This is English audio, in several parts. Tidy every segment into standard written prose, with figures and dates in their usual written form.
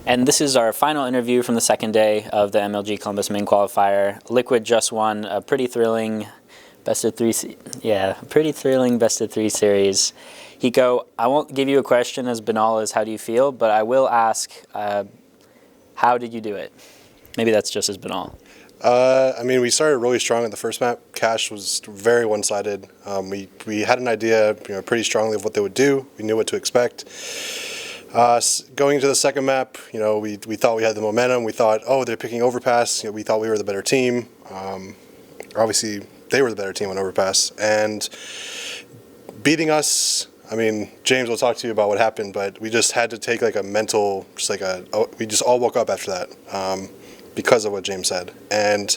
And this is our final interview from the second day of the MLG Columbus Main Qualifier. Liquid just won a pretty thrilling best of three series. Hiko, I won't give you a question as banal as how do you feel, but I will ask, how did you do it? Maybe that's just as banal. I mean, we started really strong in the first map. Cash was very one-sided. We had an idea, pretty strongly of what they would do. We knew what to expect. Going into the second map, we thought we had the momentum. We thought, oh, they're picking Overpass. We thought we were the better team. Obviously, they were the better team on Overpass. And beating us, I mean, James will talk to you about what happened, but we just had to take like a mental, we just all woke up after that because of what James said. And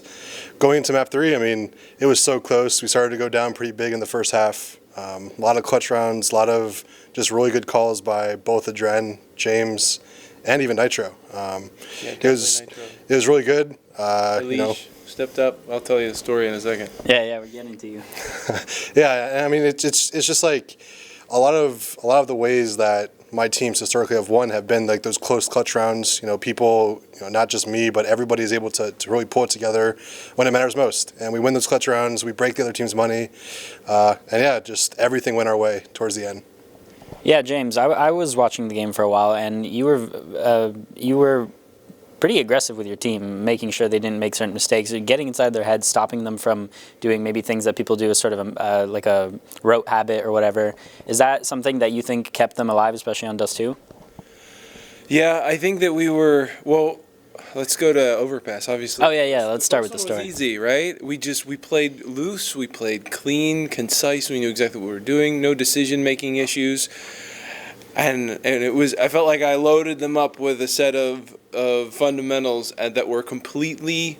going into map 3, I mean, it was so close. We started to go down pretty big in the first half. A lot of clutch rounds, a lot of just really good calls by both Adren, James, and even Nitro. It was really good. EliGE stepped up. I'll tell you the story in a second. Yeah, we're getting to you. Yeah, I mean it's just like a lot of the ways that my teams historically have won have been like those close clutch rounds. People, not just me, but everybody is able to really pull it together when it matters most. And we win those clutch rounds. We break the other team's money, and yeah, just everything went our way towards the end. Yeah, James, I was watching the game for a while, and you were pretty aggressive with your team, making sure they didn't make certain mistakes, getting inside their heads, stopping them from doing maybe things that people do as sort of like a rote habit or whatever. Is that something that you think kept them alive, especially on Dust 2? Yeah, I think that we were, well, let's go to Overpass, obviously. Oh, yeah, let's start with the story. It was easy, right? We played loose, we played clean, concise, we knew exactly what we were doing, no decision-making issues. And it was, I felt like I loaded them up with a set of fundamentals that were completely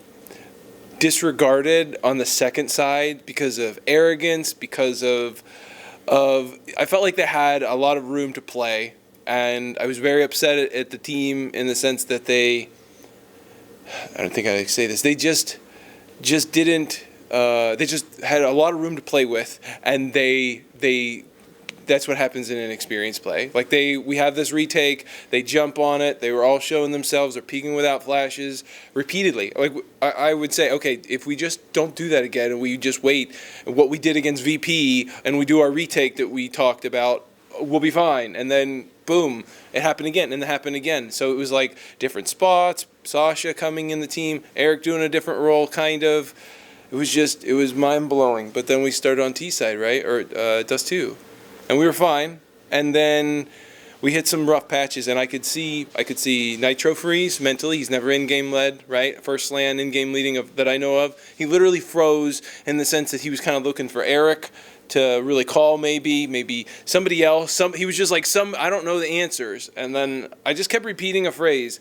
disregarded on the second side because of arrogance, because of I felt like they had a lot of room to play, and I was very upset at the team in the sense that I don't think I say this, they just didn't, they just had a lot of room to play with, and that's what happens in an experienced play. Like we have this retake, they jump on it, they were all showing themselves, they're peeking without flashes repeatedly. Like I would say, okay, if we just don't do that again and we just wait, what we did against VP and we do our retake that we talked about, we'll be fine. And then boom, it happened again and it happened again. So it was like different spots, Sasha coming in the team, Eric doing a different role kind of. It was mind-blowing. But then we started on T side, right? Or Dust 2. And we were fine, and then we hit some rough patches, and I could see Nitro freeze mentally. He's never in-game led, right? First LAN in-game leading that I know of. He literally froze in the sense that he was kind of looking for Eric to really call, maybe somebody else. He was just like I don't know the answers, and then I just kept repeating a phrase.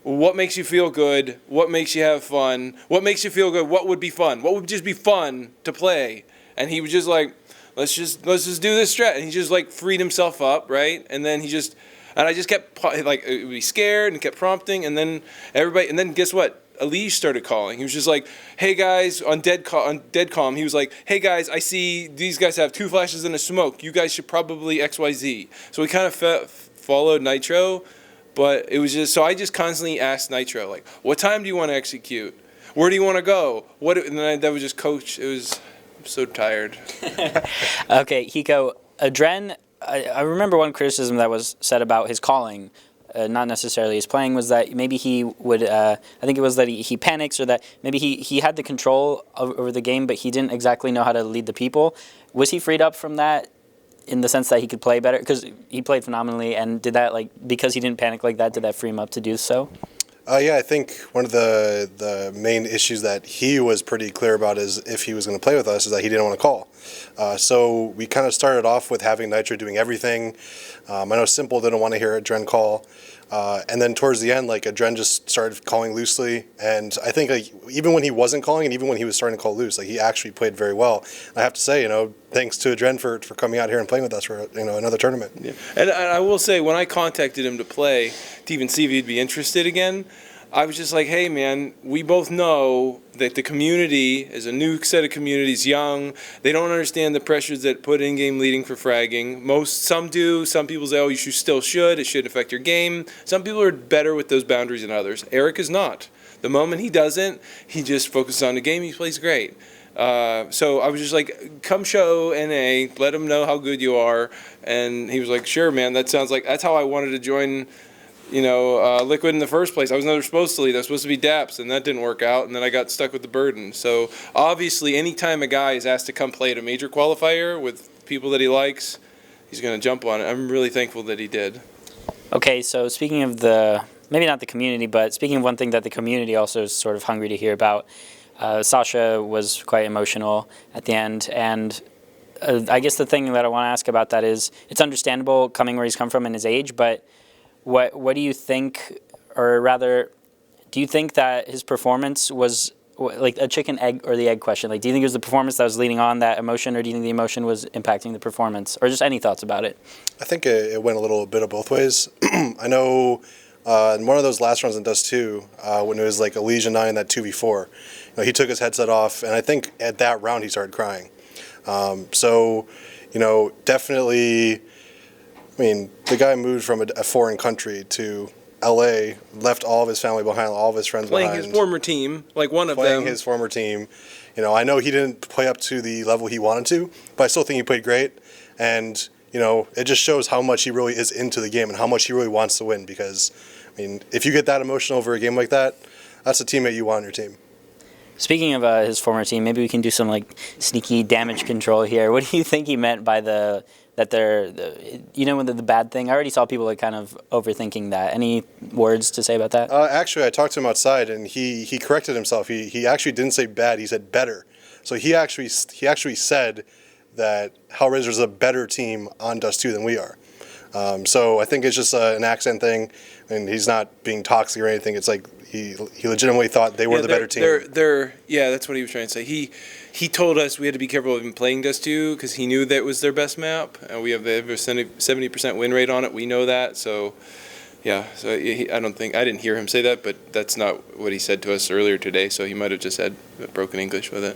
What makes you feel good? What makes you have fun? What makes you feel good? What would be fun? What would just be fun to play? And he was just like, let's just do this strat, and he just like freed himself up, right? And then I just kept like be scared and kept prompting, and then guess what? EliGE started calling. He was just like, hey guys, on dead calm, he was like, hey guys, I see these guys have 2 flashes and a smoke. You guys should probably XYZ. So we kind of followed Nitro, but it was just so I just constantly asked Nitro like, what time do you want to execute? Where do you want to go? And then that was just coach. It was. So tired. Okay, Hiko, Adren, I remember one criticism that was said about his calling, not necessarily his playing, was that maybe he would, I think it was that he panics, or that maybe he had the control over the game, but he didn't exactly know how to lead the people. Was he freed up from that in the sense that he could play better? Because he played phenomenally, and did that, because he didn't panic like that, did that free him up to do so? Yeah, I think one of the main issues that he was pretty clear about is if he was going to play with us is that he didn't want to call. So we kind of started off with having Nitro doing everything. I know Simple didn't want to hear Adren call. And then towards the end, Adren just started calling loosely. And I think even when he wasn't calling and even when he was starting to call loose, he actually played very well. I have to say, thanks to Adren for coming out here and playing with us for another tournament. Yeah. And I will say, when I contacted him to play, to even see if he'd be interested again, I was just like, hey, man, we both know that the community is a new set of communities, young. They don't understand the pressures that put in-game leading for fragging. Some do. Some people say, oh, you still should. It shouldn't affect your game. Some people are better with those boundaries than others. Eric is not. The moment he doesn't, he just focuses on the game. He plays great. So I was just like, come show NA, let them know how good you are. And he was like, sure, man, that sounds like, that's how I wanted to join, Liquid in the first place. I was never supposed to lead. I was supposed to be DAPS, and that didn't work out, and then I got stuck with the burden. So obviously, anytime a guy is asked to come play at a major qualifier with people that he likes, he's going to jump on it. I'm really thankful that he did. Okay, so speaking of maybe not the community, but speaking of one thing that the community also is sort of hungry to hear about, Sasha was quite emotional at the end, and I guess the thing that I want to ask about that is, it's understandable coming where he's come from and his age, but what do you think, or rather, do you think that his performance was like a chicken egg or the egg question? Like, do you think it was the performance that was leading on that emotion, or do you think the emotion was impacting the performance, or just any thoughts about it? I think it went a little bit of both ways. I know in one of those last runs in Dust 2, when it was like EliGE 9, that 2v4, he took his headset off, and I think at that round he started crying. So, definitely, I mean, the guy moved from a foreign country to LA, left all of his family behind, all of his friends playing behind. Playing his former team, like one of them. Playing his former team. I know he didn't play up to the level he wanted to, but I still think he played great. And, it just shows how much he really is into the game and how much he really wants to win, because, I mean, if you get that emotional over a game like that, that's a teammate you want on your team. Speaking of his former team, maybe we can do some like sneaky damage control here. What do you think he meant by the bad thing? I already saw people like kind of overthinking that. Any words to say about that? Actually, I talked to him outside, and he corrected himself. He actually didn't say bad. He said better. So he actually said that Hellraiser is a better team on Dust 2 than we are. So I think it's just an accent thing, and he's not being toxic or anything. It's like he legitimately thought they were the better team. Yeah, that's what he was trying to say. He told us we had to be careful of him playing Dust 2 because he knew that was their best map, and we have the 70% win rate on it. We know that, so yeah. So I didn't hear him say that, but that's not what he said to us earlier today. So he might have just had broken English with it.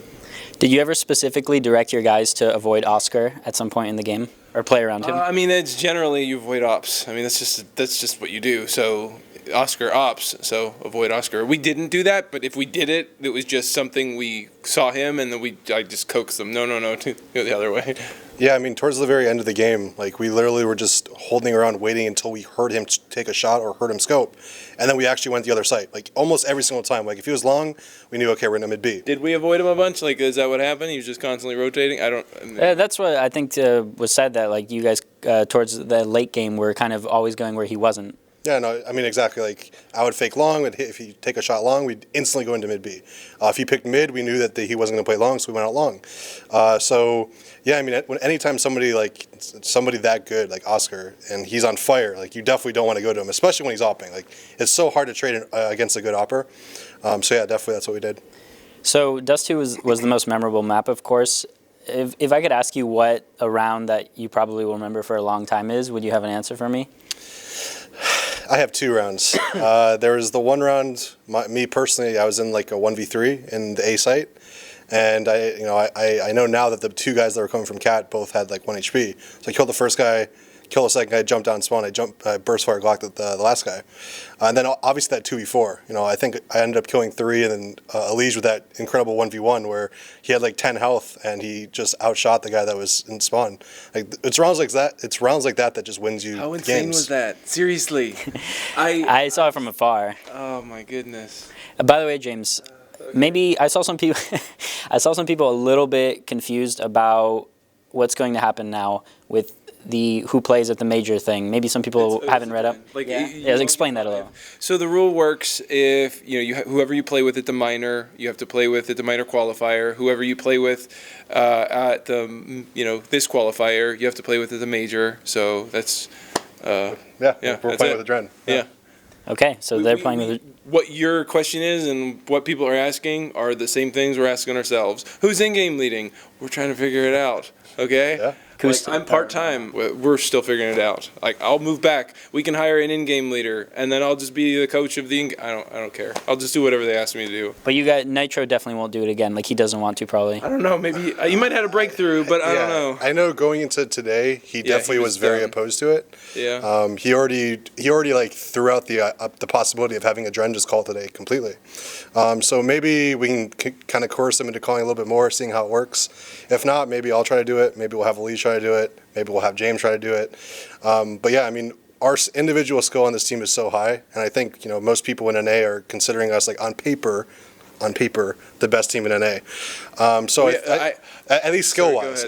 Did you ever specifically direct your guys to avoid Oscar at some point in the game, or play around him? I mean, it's generally you avoid ops. I mean, that's just what you do. So Oscar ops, so avoid Oscar. We didn't do that, but if we did it, it was just something we saw him, and then I just coaxed them. No, to go the other way. Yeah, I mean, towards the very end of the game, like, we literally were just holding around waiting until we heard him take a shot or heard him scope, and then we actually went the other side. Like, almost every single time. Like, if he was long, we knew, okay, we're in the mid B. Did we avoid him a bunch? Like, is that what happened? He was just constantly rotating? That's what I think was said, that, like, you guys, towards the late game, were kind of always going where he wasn't. Yeah, no, I mean, exactly. Like, I would fake long. If he take a shot long, we'd instantly go into mid B. If he picked mid, we knew that he wasn't going to play long, so we went out long. So, yeah, I mean, anytime somebody that good, like Oscar, and he's on fire, like, you definitely don't want to go to him, especially when he's opping. Like, it's so hard to trade against a good opper. So, yeah, definitely that's what we did. So, Dust 2 was the most memorable map, of course. If I could ask you what a round that you probably will remember for a long time is, would you have an answer for me? I have 2 rounds. There was the one round, me personally, I was in like a 1v3 in the A site, and I know now that the 2 guys that were coming from Cat both had like 1 HP. So I killed the first guy, killed the second guy, jumped down spawn, I burst fire glocked at the last guy. And then obviously that 2v4, I think I ended up killing 3, and then EliGE with that incredible 1v1 where he had like 10 health and he just outshot the guy that was in spawn. Like, it's rounds like that that just wins you How games. insane was that? Seriously. I saw it from afar. Oh my goodness. By the way, James, maybe I saw some people a little bit confused about what's going to happen now with the who plays at the major thing. Maybe some people haven't read up. Like, explain that a little. So the rule works if whoever you play with at the minor, you have to play with at the minor qualifier. Whoever you play with at the this qualifier, you have to play with at the major. So that's we're playing with adren. Yeah. Okay, so they're playing with. what your question is and what people are asking are the same things we're asking ourselves. Who's in-game leading? We're trying to figure it out, okay? Yeah. Like, I'm part-time. We're still figuring it out. Like, I'll move back. We can hire an in-game leader, and then I'll just be the coach of the I don't care. I'll just do whatever they ask me to do. But you got Nitro definitely won't do it again. Like, he doesn't want to probably. I don't know. Maybe you might have had a breakthrough, but I don't know. I know going into today, he definitely was very opposed to it. Yeah. He already like threw out the possibility of having adren just call today completely. So maybe we can kind of coerce him into calling a little bit more, seeing how it works. If not, maybe I'll try to do it. Maybe we'll have EliGE try to do it. Maybe we'll have James try to do it. But yeah, I mean, our individual skill on this team is so high, and I think most people in NA are considering us like on paper, the best team in NA. At least skill wise,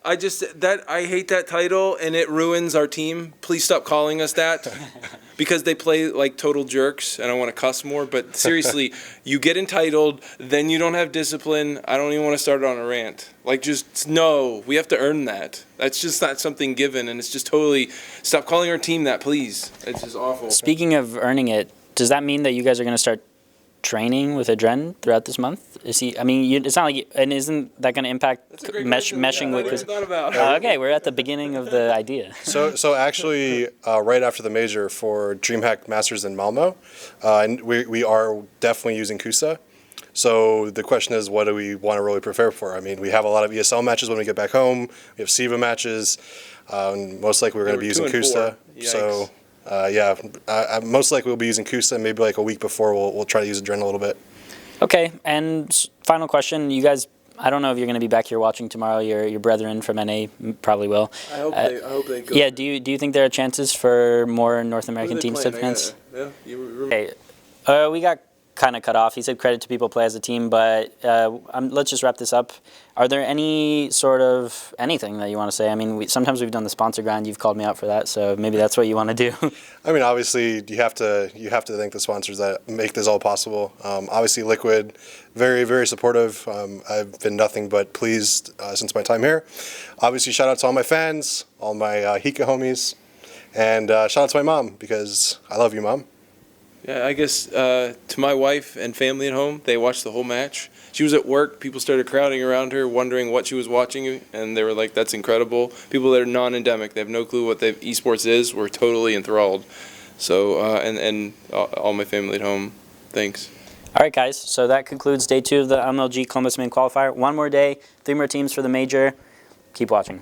I hate that title and it ruins our team. Please stop calling us that because they play like total jerks and I want to cuss more. But seriously, you get entitled, then you don't have discipline. I don't even want to start on a rant. Like, just no, we have to earn that. That's just not something given, and it's just totally stop calling our team that, please. It's just awful. Speaking of earning it, does that mean that you guys are going to start training with adren throughout this month? Is he? I mean, it's not like, and isn't that going to impact meshing with? Okay, we're at the beginning of the idea. So actually, right after the major for DreamHack Masters in Malmo, and we are definitely using Kusa. So the question is, what do we want to really prepare for? I mean, we have a lot of ESL matches when we get back home. We have SIVA matches. And most likely we're going to be using Kusa. So. Most likely we'll be using Kusa. Maybe like a week before we'll try to use adren a little bit. Okay, and final question. You guys, I don't know if you're going to be back here watching tomorrow. Your brethren from NA probably will. I hope they go. Yeah, do you think there are chances for more North American teams to advance? Okay. We got kind of cut off. He said credit to people play as a team, but let's just wrap this up. Are there any sort of anything that you want to say? I mean, sometimes we've done the sponsor grind. You've called me out for that, so maybe that's what you want to do. I mean, obviously, you have to thank the sponsors that make this all possible. Obviously, Liquid, very, very supportive. I've been nothing but pleased since my time here. Obviously, shout out to all my fans, all my Hika homies, and shout out to my mom because I love you, Mom. Yeah, I guess to my wife and family at home, they watched the whole match. She was at work. People started crowding around her, wondering what she was watching, and they were like, that's incredible. People that are non-endemic, they have no clue what esports is, were totally enthralled. So, and all my family at home, thanks. All right, guys, so that concludes day 2 of the MLG Columbus Main Qualifier. 1 more day, 3 more teams for the major. Keep watching.